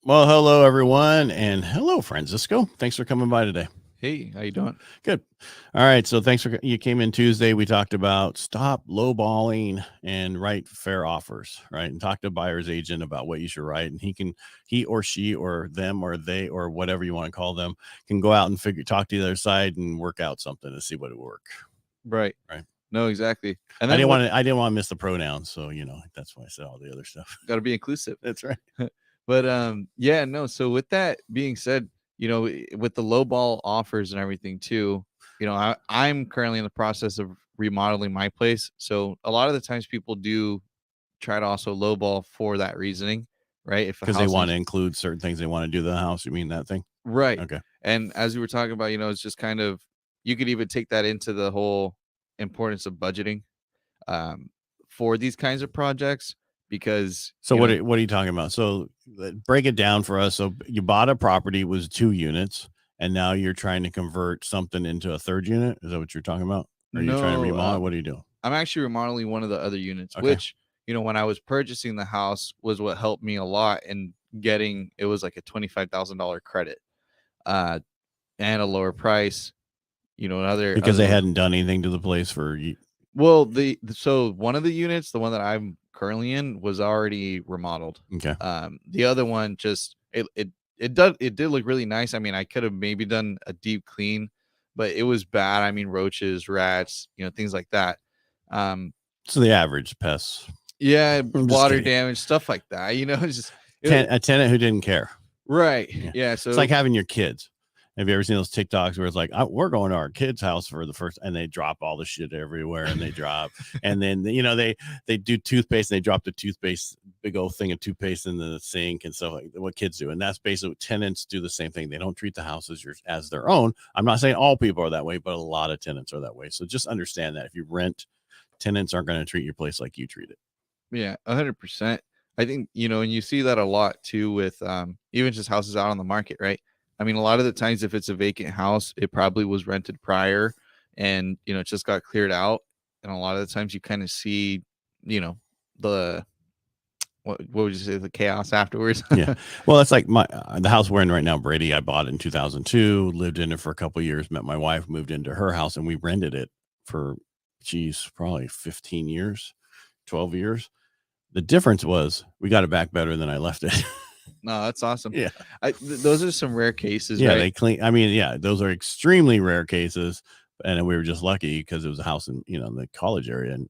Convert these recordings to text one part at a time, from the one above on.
Well, hello everyone, and hello Francisco. Thanks for coming by today. Hey, how you doing? Good. All right. So thanks for you came in Tuesday. We talked about stop lowballing and write fair offers, right? And talk to a buyer's agent about what you should write, and he or she or them or they or whatever you want to call them can go out and talk to the other side and work out something to see what would work. Right. Right. No, exactly. And I then didn't want to miss the pronouns, so that's why I said all the other stuff. got to be inclusive. That's right. But yeah, no. So with that being said, with the low ball offers and everything too, I'm currently in the process of remodeling my place. So a lot of the times people do try to also low ball for that reasoning, right? If a Because they house want to needs, include certain things they want to do to the house. You mean that thing? right. Okay. And as we were talking about, it's just kind of you could even take that into the whole importance of budgeting um, for these kinds of projects because So what are you talking about? So break it down for us. So you bought a property, it was 2 units, and now you're trying to convert something into a third unit. Is that what you're talking about? Are you trying to remodel? What are you doing? I'm actually remodeling one of the other units, Okay. which when I was purchasing the house was what helped me a lot in getting it was like a $25,000 credit and a lower price. Because they hadn't done anything to the place for well, so one of the units, the one that I'm currently in, was already remodeled. Okay. The other one just it did look really nice. I mean, I could have maybe done a deep clean, but it was bad. I mean, roaches, rats, things like that. So the average pests. Yeah, water kidding. damage, stuff like that. It's just A tenant who didn't care. right. Yeah. So it's like having your kids. Have you ever seen those TikToks where it's like, we're going to our kid's house for the first, and they drop all the shit everywhere, and they drop, and then they do toothpaste, and they drop the toothpaste, big old thing of toothpaste in the sink and stuff like what kids do, and that's basically what tenants do the same thing. They don't treat the house as their own. I'm not saying all people are that way, but a lot of tenants are that way. So just understand that if you rent, tenants aren't going to treat your place like you treat it. Yeah, 100%. I think and you see that a lot too with even just houses out on the market, right? I mean, a lot of the times, if it's a vacant house, it probably was rented prior and, it just got cleared out. And a lot of the times you kind of see, the, what would you say, the chaos afterwards? Yeah. Well, it's like the house we're in right now, Brady, I bought in 2002, lived in it for a couple of years, met my wife, moved into her house, and we rented it for, probably 15 years, 12 years. The difference was we got it back better than I left it. No, that's awesome. Yeah. Those are some rare cases. Yeah, right? they clean. I mean, yeah, those are extremely rare cases, and we were just lucky because it was a house in the college area, and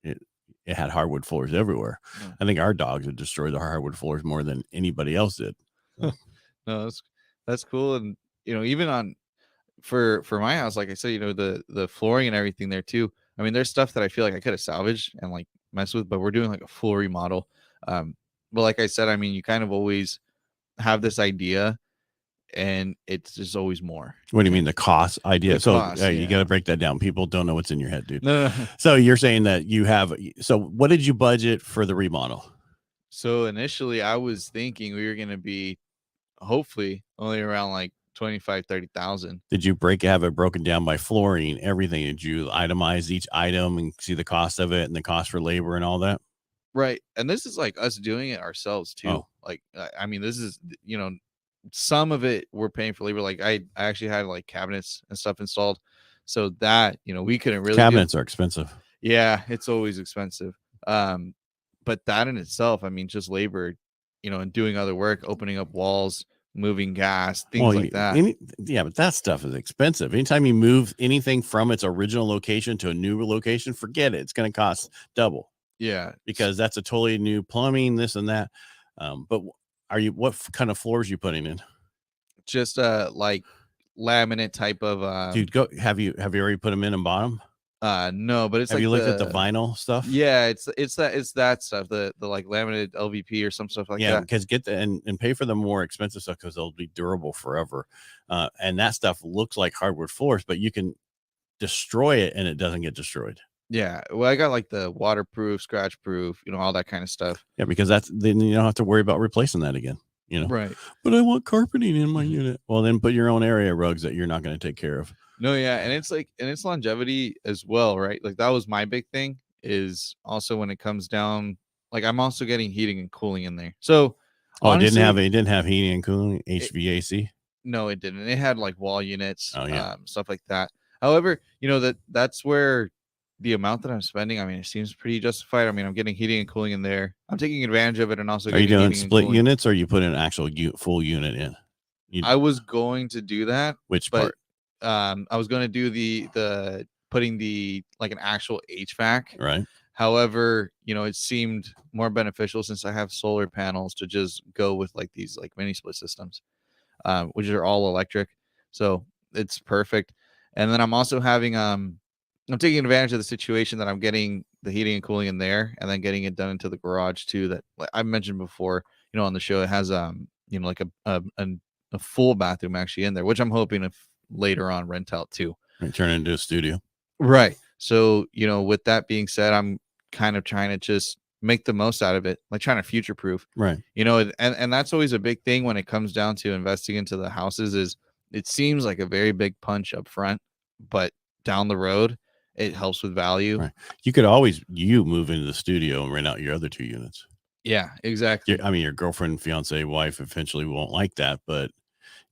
it had hardwood floors everywhere. Yeah. I think our dogs would destroy the hardwood floors more than anybody else did. So. No, that's cool, and even on for my house, like I said, the flooring and everything there too. I mean, there's stuff that I feel like I could have salvaged and like messed with, but we're doing like a full remodel. But like I said, I mean, you kind of always have this idea and it's just always more. What do you mean the cost idea? You got to break that down. People don't know what's in your head, dude. No. So you're saying that so what did you budget for the remodel? So initially I was thinking we were going to be hopefully only around like 25,000-30,000. Did you have it broken down by flooring, everything? Did you itemize each item and see the cost of it and the cost for labor and all that? Right. And this is like us doing it ourselves too. Oh. Like, I mean, this is, some of it we're paying for labor. Like I actually had like cabinets and stuff installed. So that, we couldn't really cabinets are expensive. Yeah, it's always expensive. But that in itself, I mean, just labor, and doing other work, opening up walls, moving gas, things like that. But that stuff is expensive. Anytime you move anything from its original location to a new location, forget it. It's going to cost double. Yeah. Because that's a totally new plumbing, this and that. But what kind of floors are you putting in? Just like laminate type of dude, have you already put them in and bought them? No, but it's have you looked at the vinyl stuff? Yeah, it's that stuff, the like laminated LVP or some stuff like that. Yeah, because and pay for the more expensive stuff because they'll be durable forever. And that stuff looks like hardwood floors, but you can destroy it and it doesn't get destroyed. Yeah, well, I got like the waterproof, scratch proof, all that kind of stuff. Yeah, because then you don't have to worry about replacing that again. Right. But I want carpeting in my unit. Well, then put your own area rugs that you're not going to take care of. No, yeah, and it's longevity as well, right? Like that was my big thing is also when it comes down, like I'm also getting heating and cooling in there. So Oh, Honestly, it didn't have heating and cooling, HVAC. no, it didn't. It had like wall units, Oh yeah. stuff like that. However, that's where the amount that I'm spending, I mean, it seems pretty justified. I mean, I'm getting heating and cooling in there. I'm taking advantage of it and also Are you getting doing heating and split cooling. units, or you put an actual full unit in? I was going to do that, Which but part? I was going to do the putting the like an actual HVAC. Right. However, it seemed more beneficial since I have solar panels to just go with like these like mini split systems, which are all electric. So it's perfect. And then I'm also having I'm taking advantage of the situation that I'm getting the heating and cooling in there, and then getting it done into the garage too. That, like I mentioned before, on the show, it has like a full bathroom actually in there, which I'm hoping if later on rent out too. And turn it into a studio. Right. So, with that being said, I'm kind of trying to just make the most out of it, like trying to future proof. Right. And that's always a big thing when it comes down to investing into the houses. Is it seems like a very big punch up front, but down the road it helps with value. Right. You could always move into the studio and rent out your other 2 units. Yeah, exactly. I mean, your girlfriend, fiance, wife eventually won't like that, but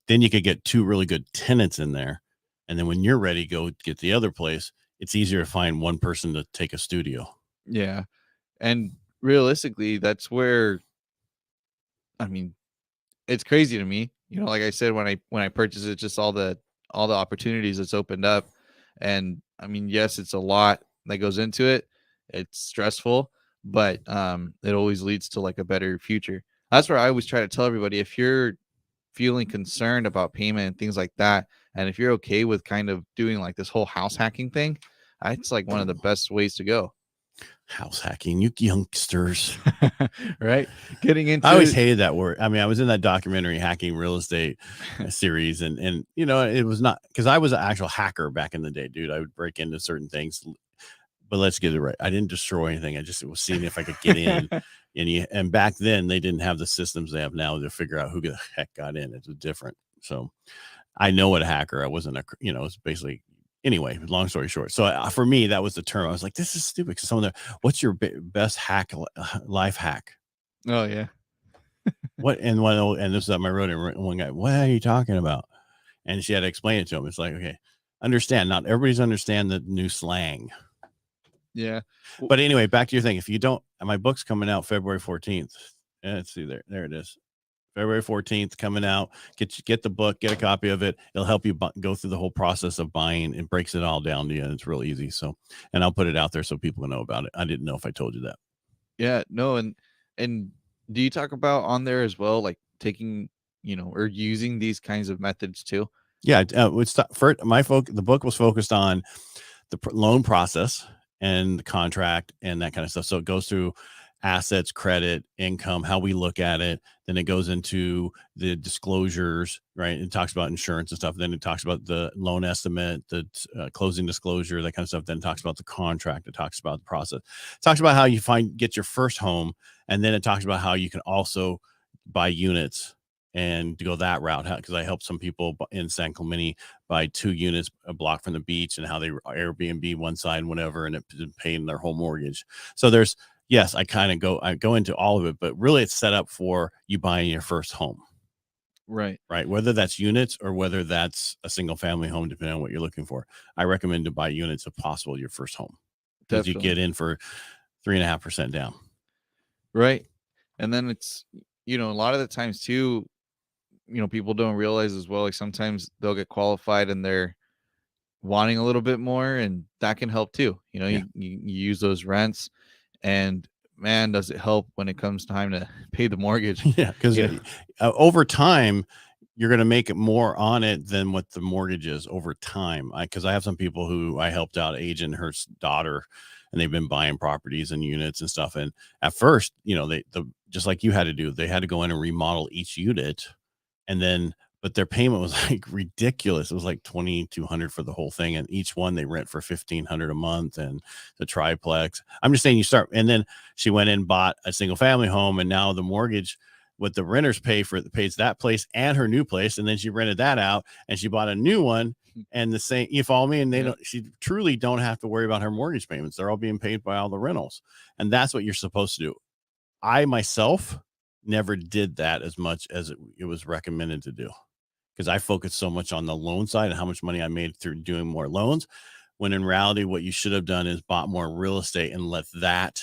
then you could get 2 really good tenants in there. And then when you're ready to go get the other place, it's easier to find one person to take a studio. Yeah. And realistically, that's where, I mean, it's crazy to me. Like I said, when I purchased it, just all the opportunities that's opened up. And I mean, yes, it's a lot that goes into it. It's stressful, but it always leads to like a better future. That's where I always try to tell everybody, if you're feeling concerned about payment and things like that, and if you're okay with kind of doing like this whole house hacking thing, it's like one of the best ways to go. House hacking, you youngsters. Right? Getting into I always hated that word. I mean, I was in that documentary Hacking Real Estate series, and it was not because I was an actual hacker back in the day, dude. I would break into certain things, but let's get it right. I didn't destroy anything. I just was seeing if I could get in. And back then they didn't have the systems they have now to figure out who the heck got in. It was different. So I know what a hacker. I wasn't it's basically. Anyway, long story short. So for me, that was the term. I was like, this is stupid. Because someone there, what's your best life hack? Oh yeah. And this is at my road, and one guy, what are you talking about? And she had to explain it to him. It's like, okay, understand. Not everybody's understand the new slang. Yeah. But anyway, back to your thing. If you don't, my book's coming out February 14th. Let's see there it is. February 14th coming out. Get the book, get a copy of it. It'll help you go through the whole process of buying. It breaks it all down to you. And it's real easy. So, and I'll put it out there so people know about it. I didn't know if I told you that. Yeah, no. And do you talk about on there as well, like taking, or using these kinds of methods too? Yeah. The book was focused on the loan process and the contract and that kind of stuff. So it goes through assets, credit, income, how we look at it. Then it goes into the disclosures, right? It talks about insurance and stuff. Then it talks about the loan estimate, the closing disclosure, that kind of stuff. Then it talks about the contract. It talks about the process. It talks about how you get your first home. And then it talks about how you can also buy units and to go that route, because I helped some people in San Clemente buy 2 units a block from the beach, and how they Airbnb one side and whatever, and it paying their whole mortgage. So yes, I go into all of it, but really it's set up for you buying your first home. Right. Whether that's units or whether that's a single family home, depending on what you're looking for. I recommend to buy units if possible, your first home, because you get in for 3.5% down. Right. And then it's, a lot of the times too, people don't realize as well, like sometimes they'll get qualified and they're wanting a little bit more, and that can help too. You use those rents, and man, does it help when it comes time to pay the mortgage. Yeah, because over time you're going to make it more on it than what the mortgage is over time. Because I have some people who I helped out, agent her daughter, and they've been buying properties and units and stuff. And at first, just like you had to do, they had to go in and remodel each unit. And then, but their payment was like ridiculous. It was like $2,200 for the whole thing. And each one they rent for $1,500 a month, and the triplex. I'm just saying and then she went in and bought a single family home, and now the mortgage, what the renters pay for it, pays that place and her new place. And then she rented that out and she bought a new one, and the same, you follow me? And she truly don't have to worry about her mortgage payments. They're all being paid by all the rentals. And that's what you're supposed to do. I myself never did that as much as it was recommended to do, because I focused so much on the loan side and how much money I made through doing more loans, when in reality, what you should have done is bought more real estate and let that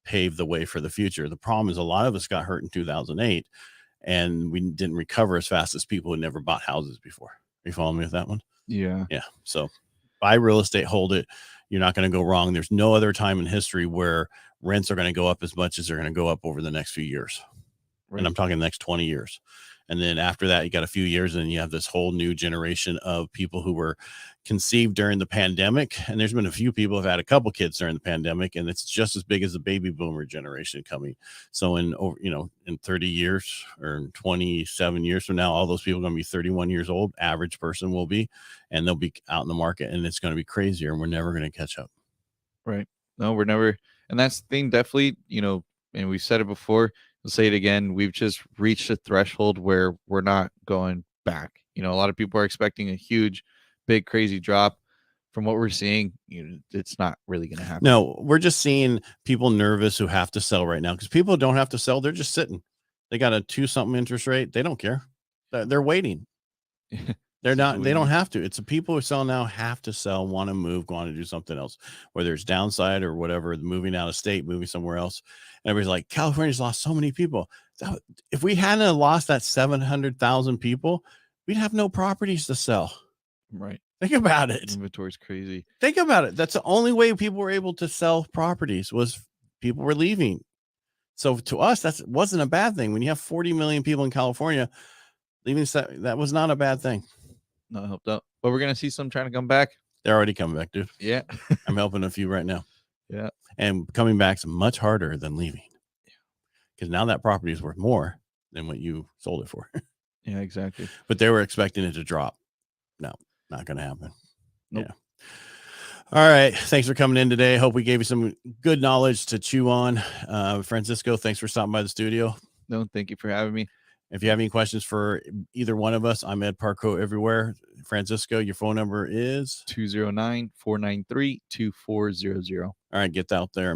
pave the way for the future. The problem is a lot of us got hurt in 2008 and we didn't recover as fast as people who never bought houses before. Are you following me with that one? Yeah. Yeah. So buy real estate, hold it. You're not going to go wrong. There's no other time in history where rents are going to go up as much as they're going to go up over the next few years. Right. And I'm talking the next 20 years. And then after that, you got a few years and you have this whole new generation of people who were conceived during the pandemic. And there's been a few people who've had a couple kids during the pandemic, and it's just as big as the baby boomer generation coming. So in 30 years or 27 years from now, all those people are going to be 31 years old. Average person will be, and they'll be out in the market, and it's going to be crazier, and we're never going to catch up. Right. No, we're never. And that's the thing, definitely, and we said it before, we'll say it again. We've just reached a threshold where we're not going back. A lot of people are expecting a huge, big, crazy drop. From what we're seeing, it's not really going to happen. No, we're just seeing people nervous who have to sell right now, because people don't have to sell. They're just sitting. They got a 2-something interest rate. They don't care. They're waiting. They're not, they don't have to. It's the people who sell now have to sell, want to move, want to do something else, whether it's downside or whatever, moving out of state, moving somewhere else. And everybody's like, California's lost so many people. So if we hadn't lost that 700,000 people, we'd have no properties to sell. Right. Think about it. Inventory's crazy. Think about it. That's the only way people were able to sell properties, was people were leaving. So to us, that wasn't a bad thing. When you have 40 million people in California leaving, that was not a bad thing. No, it helped out. But we're gonna see some trying to come back. They're already coming back, dude. Yeah. I'm helping a few right now. Yeah. And coming back's much harder than leaving. Because now that property is worth more than what you sold it for. Yeah, exactly. But they were expecting it to drop. No, not going to happen. Nope. Yeah. All right. Thanks for coming in today. Hope we gave you some good knowledge to chew on. Francisco, thanks for stopping by the studio. No, thank you for having me. If you have any questions for either one of us, I'm Ed Parcaut everywhere. Francisco, your phone number is 209-493-2400. All right, get out there.